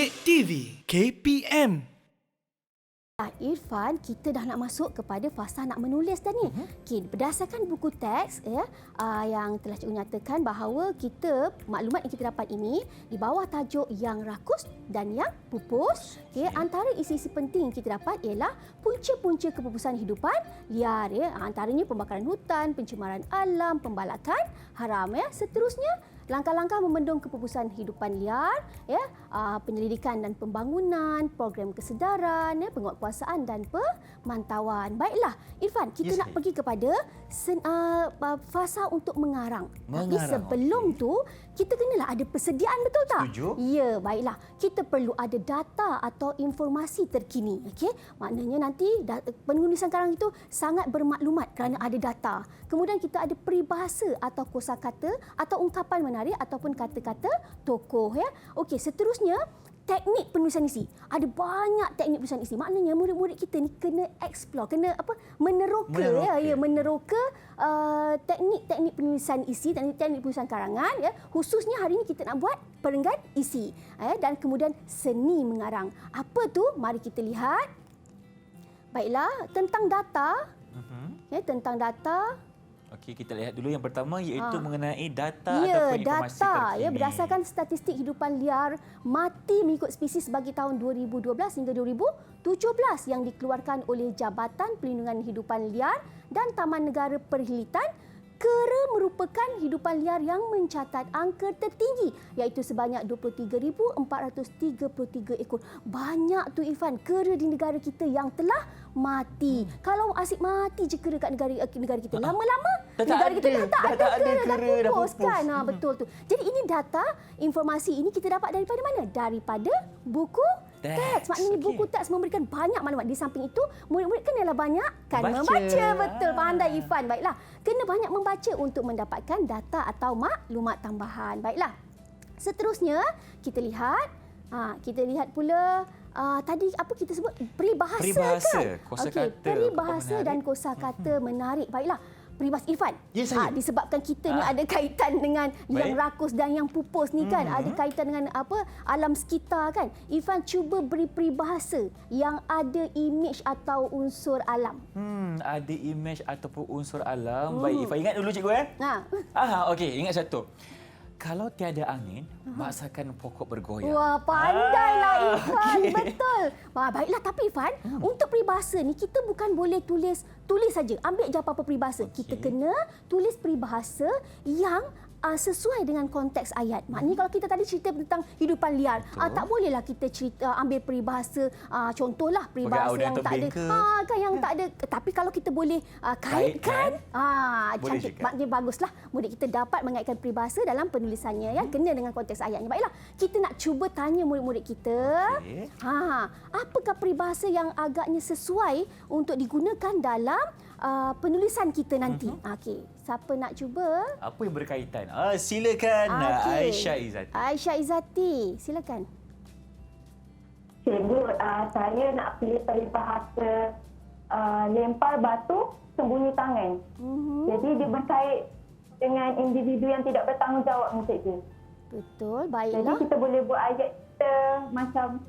Kek TV KPM. Irfan, kita dah nak masuk kepada fasa nak menulis dah ni. Okay, berdasarkan buku teks yang telah cikgu nyatakan bahawa maklumat yang kita dapat ini di bawah tajuk yang rakus dan yang pupus. Okay, antara isi-isi penting yang kita dapat ialah punca-punca kepupusan hidupan liar. Antaranya pembakaran hutan, pencemaran alam, pembalakan haram. Seterusnya, langkah-langkah membendung kepupusan hidupan liar, penyelidikan dan pembangunan, program kesedaran, penguatkuasaan dan pemantauan. Baiklah, Irfan, kita nak pergi kepada fasa untuk mengarang. Tapi sebelum tu, kita kenalah ada persediaan, betul tak? Setuju. Ya, baiklah. Kita perlu ada data atau informasi terkini. Okey, maknanya nanti penulisan karang itu sangat bermaklumat kerana ada data. Kemudian kita ada peribahasa atau kosakata atau ungkapan menarik ataupun kata-kata tokoh. Okey, seterusnya teknik penulisan isi. Ada banyak teknik penulisan isi. Maknanya murid-murid kita ni kena explore, kena meneroka. Meneroka teknik-teknik penulisan isi dan teknik penulisan karangan. Khususnya hari ini kita nak buat perenggan isi. Dan kemudian seni mengarang. Apa tu? Mari kita lihat. Baiklah, tentang data. Tentang data. Okey, kita lihat dulu yang pertama iaitu mengenai data ataupun informasi terkini. Berdasarkan statistik hidupan liar mati mengikut spesies bagi tahun 2012 hingga 2017 yang dikeluarkan oleh Jabatan Perlindungan Hidupan Liar dan Taman Negara Perhilitan, kera merupakan hidupan liar yang mencatat angka tertinggi iaitu sebanyak 23,433 ekor. Banyak tu Irfan, kera di negara kita yang telah mati. Kalau asyik mati je kera kat negara kita, lama-lama negara kita dah tak ada kera, dah pupus kan. Betul tu. Jadi ini data, informasi ini kita dapat daripada mana? Daripada buku teks. Maknanya buku teks memberikan banyak maklumat. Di samping itu, murid-murid kenalah banyak membaca. Betul, pandai Irfan. Baiklah, kena banyak membaca untuk mendapatkan data atau maklumat tambahan. Baiklah, seterusnya kita lihat. Kita lihat pula tadi apa kita sebut? Peribahasa kan? Kosakata. Peribahasa dan kosakata menarik. Baiklah. Peribahasa Irfan, disebabkan kita ni ada kaitan dengan yang rakus dan yang pupus ni kan, ada kaitan dengan alam sekitar kan. Irfan cuba beri peribahasa yang ada imej atau unsur alam. Ada imej ataupun unsur alam. Baik, Irfan ingat dulu cikgu okey, ingat satu. Kalau tiada angin, masakan pokok bergoyang. Wah, pandailah Irfan. Okay. Betul. Baiklah, tapi Irfan, untuk peribahasa ni kita bukan boleh tulis saja. Ambil je apa-apa peribahasa. Kita kena tulis peribahasa yang sesuai dengan konteks ayat. Maknanya kalau kita tadi cerita tentang hidupan liar, tak bolehlah kita ambil peribahasa, contohlah peribahasa yang tak ada, yang tak ada. Tapi kalau kita boleh kaitkan, cantik, maknanya baguslah murid kita dapat mengaitkan peribahasa dalam penulisannya, kena dengan konteks ayatnya. Baiklah, kita nak cuba tanya murid-murid kita, apakah peribahasa yang agaknya sesuai untuk digunakan dalam penulisan kita nanti. Okey, siapa nak cuba? Apa yang berkaitan? Silakan Aisyah Izzati. Aisyah Izzati, silakan. Cikgu, saya nak pilih peribahasa lempar batu sembunyi tangan. Jadi dia berkait dengan individu yang tidak bertanggungjawab, cikgu. Betul, baiklah. Jadi kita boleh buat ayat kita macam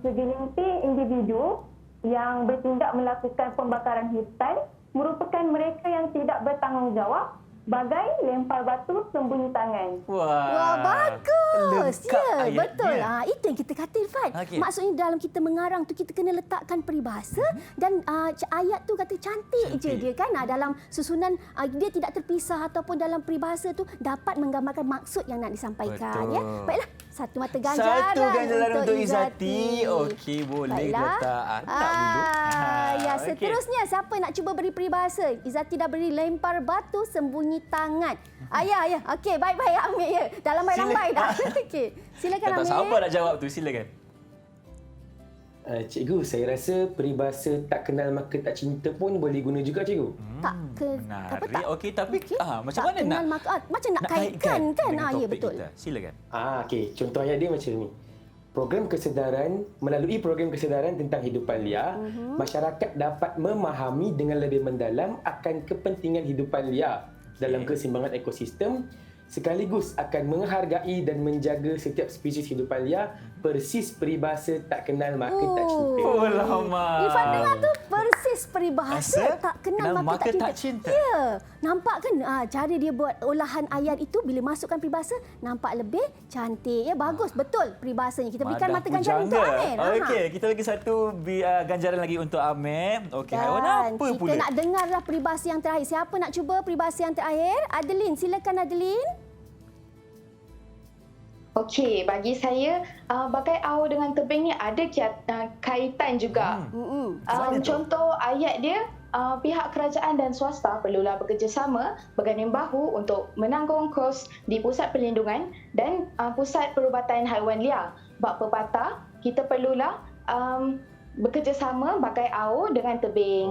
segelintir individu yang bertindak melakukan pembakaran hutan merupakan mereka yang tidak bertanggungjawab bagai lempar batu sembunyi tangan. Wah, bagus. Ya, betul. Itu yang kita kata Irfan. Maksudnya dalam kita mengarang tu kita kena letakkan peribahasa dan ayat tu kata cantik je dia kan. Dalam susunan dia tidak terpisah ataupun dalam peribahasa tu dapat menggambarkan maksud yang nak disampaikan. Baiklah, satu mata ganjaran. Satu ganjaran untuk Izzati. Okey, boleh letak atak dulu. Seterusnya siapa nak cuba beri peribahasa? Izzati dah beri lempar batu sembunyi tangan. Ya. Okey, baik-baik ambil ya. Dah lambai-lambai dah. Okey, silakan ambil. Tak siapa nak jawab tu, silakan. Cikgu, saya rasa peribahasa tak kenal maka tak cinta pun boleh guna juga, cikgu. Menarik. Okey, tapi macam mana macam nak kaitkan kan? Ya, betul. Silakan. Okey, contoh ayat dia macam ni. Melalui program kesedaran tentang hidupan liar, masyarakat dapat memahami dengan lebih mendalam akan kepentingan hidupan liar dalam keseimbangan ekosistem sekaligus akan menghargai dan menjaga setiap spesies hidupan liar persis peribahasa tak kenal maka tak cinta. Oh, lama. Irfan dengar tu persis peribahasa Asal tak kenal maka tak cinta. Ya, nampak kan cara dia buat olahan ayat itu bila masukkan peribahasa nampak lebih cantik. Ya, bagus betul peribahasanya. Kita berikan mata ganjaran untuk Amir. Okey, kita bagi satu ganjaran lagi untuk Amir. Okey, haiwan apa kita pula? nak dengarlah peribahasa yang terakhir. Siapa nak cuba peribahasa yang terakhir? Adeline, silakan Adeline. Okey, bagi saya bagai au dengan tebing ni ada kaitan juga. Contoh ayat dia, pihak kerajaan dan swasta perlulah bekerjasama berganding bahu untuk menanggung kos di pusat perlindungan dan pusat perubatan haiwan liar. Bab pepatah, kita perlulah bekerjasama bagai au dengan tebing.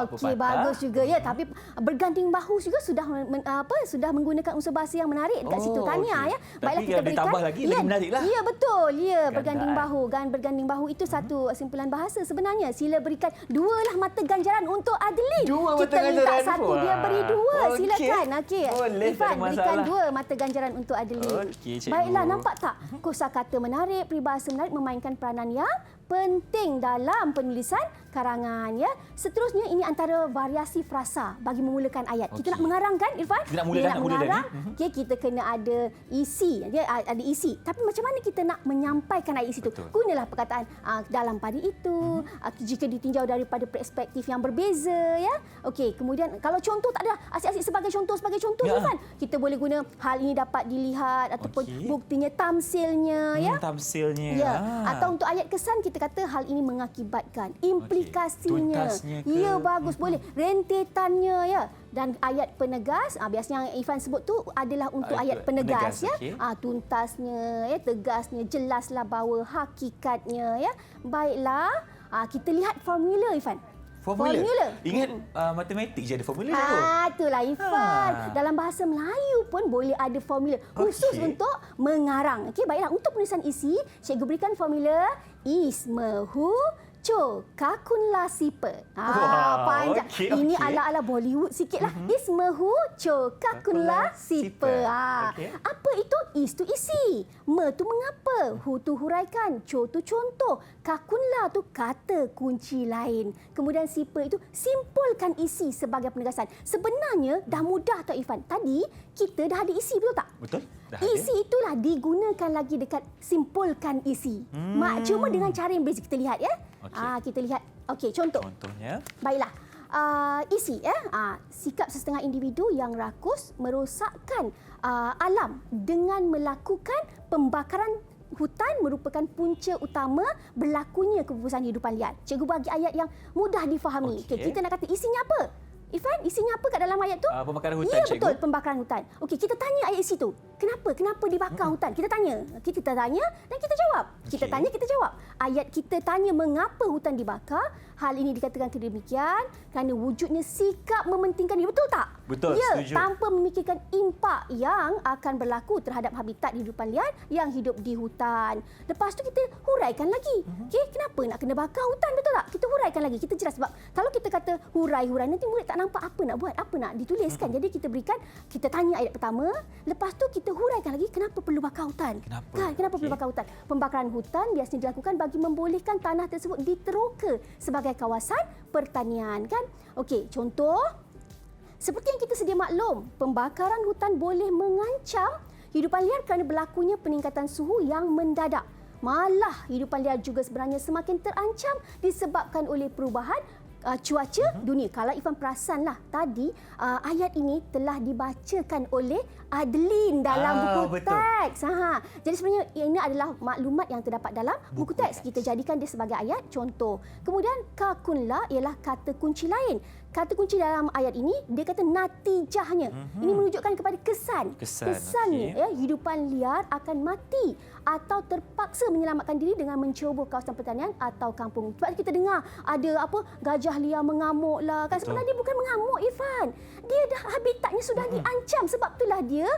Okey, bagus juga ya. Tapi berganding bahu juga sudah menggunakan unsur bahasa yang menarik dekat situ. Tahniah ya. Baiklah, kita berikan. Ditambah lagi menariklah. Ya, betul. Ya, berganding bahu. Berganding bahu itu satu simpulan bahasa sebenarnya. Sila berikan 2 lah mata ganjaran untuk Adeline. 2 mata ganjaran. Kita minta 1, dia beri 2. Silakan. Okey. Boleh, Irfan, berikan 2 mata ganjaran untuk Adeline. Okey, cikgu. Baiklah, nampak tak? Kosakata menarik, peribahasa menarik memainkan peranan yang penting dalam penulisan karangan ya. Seterusnya ini antara variasi frasa bagi memulakan ayat. Kita nak mengarang kan Irfan? Kita nak mengarang. Okey, kita kena ada isi. Dia ada isi. Tapi macam mana kita nak menyampaikan ayat isi itu? Gunalah perkataan dalam pada itu jika ditinjau daripada perspektif yang berbeza ya. Okey, kemudian kalau contoh tak ada asyik-asyik sebagai contoh ya. Irfan, kita boleh guna hal ini dapat dilihat ataupun buktinya tamsilnya ya. Tamsilnya. Ya. Atau untuk ayat kesan kita kata hal ini mengakibatkan implikasinya. Ya, bagus boleh. Rentetannya ya. Dan ayat penegas, biasanya yang Irfan sebut tu adalah untuk ayat penegas ya. Okay. Tuntasnya ya, tegasnya, jelaslah bahawa hakikatnya ya. Baiklah, kita lihat formula Irfan. Formula. Ingat matematik je ada formula tu. Itulah Irfan. Dalam bahasa Melayu pun boleh ada formula khusus untuk mengarang. Okey, baiklah untuk penulisan isi, cikgu berikan formula ismehu Cokakunla sipe. Panjang. Ini ala-ala Bollywood sikitlah. Ismehu cokakunla sipe. Apa itu? Is tu isi. Me tu mengapa. Hu tu huraikan. Co tu contoh. Kakunla tu kata kunci lain. Kemudian sipe itu simpulkan isi sebagai penegasan. Sebenarnya dah mudah tak Irfan? Tadi kita dah ada isi, betul tak? Betul. Isi itulah digunakan lagi dekat simpulkan isi. Cuma dengan cara yang beza. Kita lihat ya. Kita lihat. Okey, contohnya. Baiklah. Isi ya. Sikap sesetengah individu yang rakus merosakkan alam dengan melakukan pembakaran hutan merupakan punca utama berlakunya kepupusan hidupan liar. Cikgu bagi ayat yang mudah difahami. Okey, kita nak kata isinya apa? Irfan, isinya apa kat dalam ayat tu? Pembakaran hutan, ya, cikgu. Betul, pembakaran hutan. Okey, kita tanya ayat isi tu. Kenapa? Kenapa dibakar hutan? Kita tanya. Kita tanya dan kita jawab. Kita tanya, kita jawab. Ayat kita tanya mengapa hutan dibakar. Hal ini dikatakan kedemikian kerana wujudnya sikap mementingkan dia. Betul tak? Betul, ya, setuju. Tanpa memikirkan impak yang akan berlaku terhadap habitat hidupan liar yang hidup di hutan. Lepas tu kita huraikan lagi. Okey, kenapa nak kena bakar hutan? Betul tak? Kita huraikan lagi. Kita jelas sebab kalau kita kata hurai-hurai nanti murid tak nampak apa nak buat, apa nak dituliskan. Jadi kita berikan, kita tanya ayat pertama, lepas tu kita huraikan lagi kenapa perlu bakar hutan. Kenapa perlu bakar hutan? Pembakaran hutan biasanya dilakukan bagi membolehkan tanah tersebut diteroka sebagai kawasan pertanian kan. Okey, contoh seperti yang kita sedia maklum, pembakaran hutan boleh mengancam hidupan liar kerana berlakunya peningkatan suhu yang mendadak. Malah hidupan liar juga sebenarnya semakin terancam disebabkan oleh perubahan cuaca dunia. Kalau Irfan perasanlah tadi ayat ini telah dibacakan oleh Adeline dalam buku teks. Jadi sebenarnya ini adalah maklumat yang terdapat dalam buku teks. Kita jadikan dia sebagai ayat contoh. Kemudian kakunla ialah kata kunci lain. Kata kunci dalam ayat ini dia kata natijahnya. Ini menunjukkan kepada kesannya ya, hidupan liar akan mati atau terpaksa menyelamatkan diri dengan menceroboh kawasan pertanian atau kampung. Sebab kita dengar ada gajah liar mengamuk lah kan. Sebenarnya dia bukan mengamuk Irfan. Dia dah habitatnya sudah diancam. Sebab itulah dia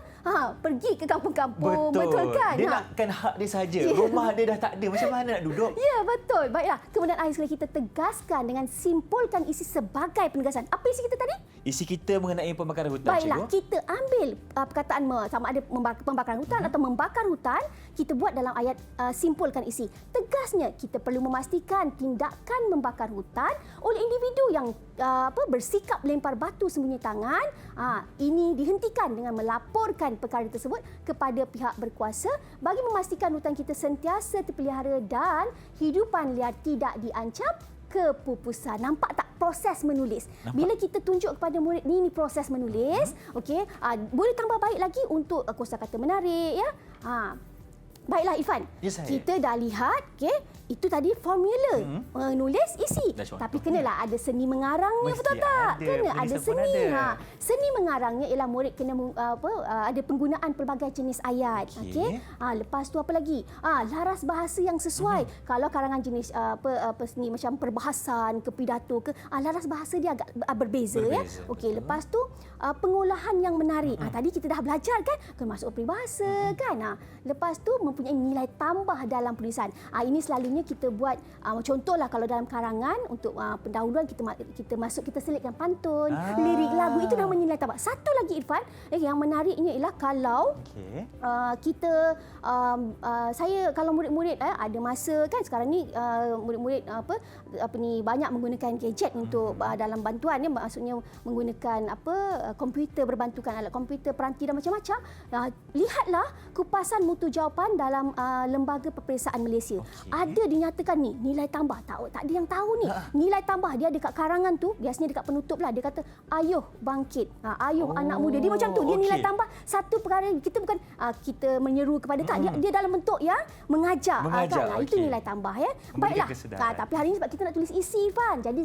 pergi ke kampung-kampung. Betul kan? Dia nakkan hak dia saja. Rumah dia dah tak ada. Macam mana nak duduk? Ya, betul. Baiklah. Kemudian akhir sekali kita tegaskan dengan simpulkan isi sebagai penegasan. penugasan. Apa isi kita tadi? Isi kita mengenai pembakaran hutan, Baiklah, cikgu. kita ambil perkataan sama ada pembakaran hutan atau membakar hutan, kita buat dalam ayat simpulkan isi. Tegasnya, kita perlu memastikan tindakan membakar hutan oleh individu yang bersikap lempar batu sembunyi tangan, ini dihentikan dengan melaporkan perkara tersebut kepada pihak berkuasa bagi memastikan hutan kita sentiasa terpelihara dan hidupan liar tidak diancam kepupusan. Nampak tak proses menulis? Nampak. Bila kita tunjuk kepada murid ni proses menulis, okey, boleh tambah baik lagi untuk kosakata menarik ya. Baiklah Ifan, Ya, saya. kita dah lihat, okey, itu tadi formula menulis isi. Dah contoh. Tapi kenalah ada seni mengarangnya, Mesti betul tak? ada, Kena ada penulisan pun seni. ada. Seni mengarangnya ialah murid kena ada penggunaan pelbagai jenis ayat. Okey. Lepas tu apa lagi? Laras bahasa yang sesuai. Kalau karangan jenis seni macam perbahasan ke pidato ke, laras bahasa dia agak berbeza ya. Okey, betul. lepas tu pengolahan yang menarik. Tadi kita dah belajar kan, termasuk peribahasa kan. Lepas tu mempunyai nilai tambah dalam penulisan. Ini selalunya kita buat contohlah kalau dalam karangan untuk pendahuluan kita selitkan pantun, lirik lagu, itu namanya nilai tambah. Satu lagi Irfan, yang menariknya ialah kalau kita saya kalau murid-murid ada masa kan sekarang ni murid-murid banyak menggunakan gadget untuk dalam bantuan ya, maksudnya menggunakan komputer, berbantukan alat komputer, peranti dan macam-macam. Lihatlah kupasan mutu jawapan dalam Lembaga Peperiksaan Malaysia. Ada dinyatakan ni nilai tambah. Tak ada yang tahu ni. Nilai tambah dia dekat karangan tu, biasanya dekat penutup lah, dia kata ayuh bangkit. Ayuh anak muda. Dia macam tu. Dia nilai tambah satu perkara. Kita bukan kita menyeru kepada tak. Dia dalam bentuk yang mengajar. Kan? Itu nilai tambah ya. Baiklah. Tapi hari ini sebab kita nak tulis isi Fan. Jadi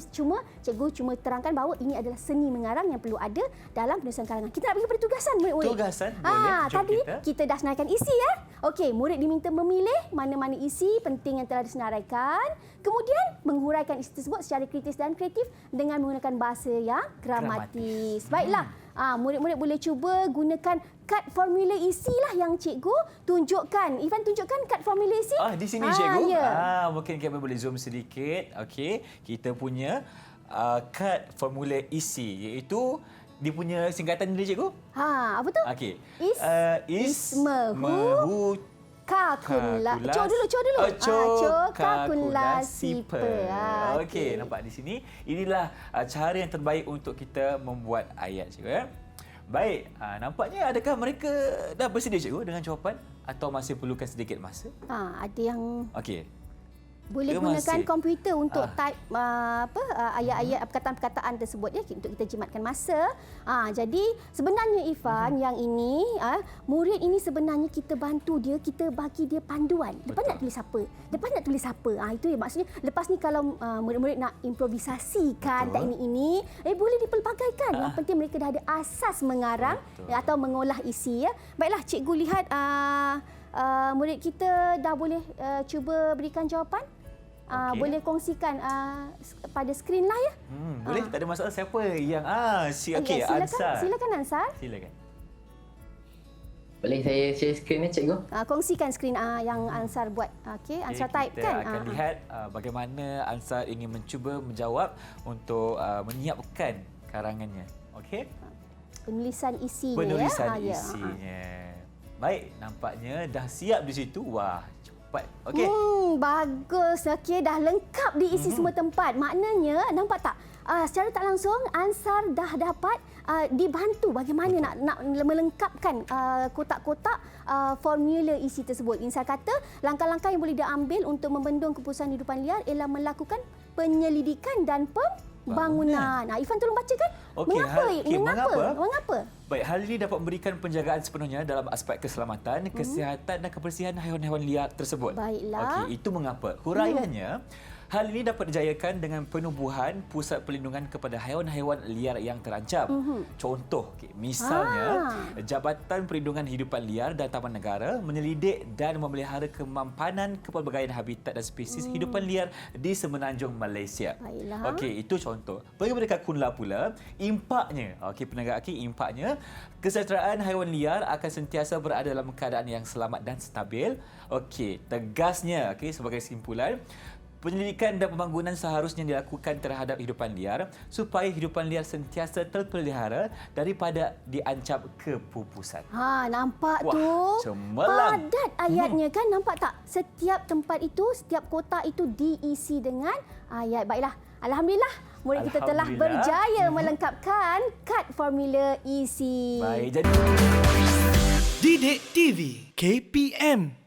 cikgu cuma terangkan bahawa ini adalah seni mengarang yang perlu ada dalam penulisan karangan. Kita nak pergi pada tugasan murid-murid. Tugasan? Boleh. Jom Tadi kita dah senaraikan isi ya. Okey, murid diminta memilih mana-mana isi penting yang telah disenaraikan. Kemudian menghuraikan isi tersebut secara kritis dan kreatif dengan menggunakan bahasa yang gramatis. Baiklah, murid-murid boleh cuba gunakan kad formula isi lah yang cikgu tunjukkan. Ivan tunjukkan kad formula isi. Di sini cikgu. Ya. Mungkin kita boleh zoom sedikit. Okey, kita punya kad formula isi iaitu dia punya singkatan dia cikgu. Apa tu? Okey. Ismehu Kakunla. Cok dulu. Kakunla sipe. Okey, nampak di sini. Inilah cara yang terbaik untuk kita membuat ayat, cikgu ya. Baik, nampaknya adakah mereka dah bersedia cikgu dengan jawapan atau masih perlukan sedikit masa? Ada yang Okey. boleh Dia gunakan masih komputer untuk type ayat-ayat perkataan-perkataan tersebut ya untuk kita jimatkan masa. Jadi sebenarnya Ifan yang ini murid ini sebenarnya kita bantu dia, kita bagi dia panduan. Lepas nak tulis apa? Itu ya maksudnya lepas ni kalau murid-murid nak improvisasikan teknik ini boleh dipelbagaikan. Yang penting mereka dah ada asas mengarang atau mengolah isi ya. Baiklah cikgu lihat murid kita dah boleh cuba berikan jawapan. Boleh kongsikan pada skrin lah ya. Boleh, tak ada masalah. Siapa yang okey, Ansar. Silakan Ansar. Silakan. Boleh saya share skrin ni cikgu? Kongsikan skrin yang Ansar buat. Okey, Ansar type kita kan. Kita akan lihat bagaimana Ansar ingin mencuba menjawab untuk menyiapkan karangannya. Okey? Penulisan isinya Penulisan ya. isinya. Baik, nampaknya dah siap di situ. Wah, cepat. Okey. Bagus. Okey, dah lengkap diisi semua tempat. Maknanya, nampak tak? Secara tak langsung, Ansar dah dapat dibantu bagaimana nak melengkapkan kotak-kotak formula isi tersebut. Ansar kata, langkah-langkah yang boleh diambil untuk membendung keputusan hidupan liar ialah melakukan penyelidikan dan pembangunan. Ifan tolong bacakan. Okey, Mengapa? Baik, hal ini dapat memberikan penjagaan sepenuhnya dalam aspek keselamatan, kesihatan dan kebersihan haiwan-haiwan liar tersebut. Baiklah. Okey, itu mengapa. Huraiannya, hal ini dapat dijayakan dengan penubuhan pusat perlindungan kepada haiwan-haiwan liar yang terancam. Contoh, misalnya Jabatan Perlindungan Hidupan Liar dan Taman Negara menyelidik dan memelihara kemampanan kepelbagaian habitat dan spesies hidupan liar di semenanjung Malaysia. Baiklah. Okey, itu contoh. Bagi mereka Kunla pula, impaknya, penegak impaknya, kesejahteraan haiwan liar akan sentiasa berada dalam keadaan yang selamat dan stabil. Okey, tegasnya, sebagai kesimpulan, Penyelidikan dan pembangunan seharusnya dilakukan terhadap hidupan liar supaya hidupan liar sentiasa terpelihara daripada diancam kepupusan. Nampak Wah, tu? cemerlang. Padat ayatnya kan, nampak tak? Setiap tempat itu, setiap kotak itu diisi dengan ayat. Baiklah, alhamdulillah murid kita telah Alhamdulillah. berjaya melengkapkan kad formula isi. Baik, jadi Didik TV KPM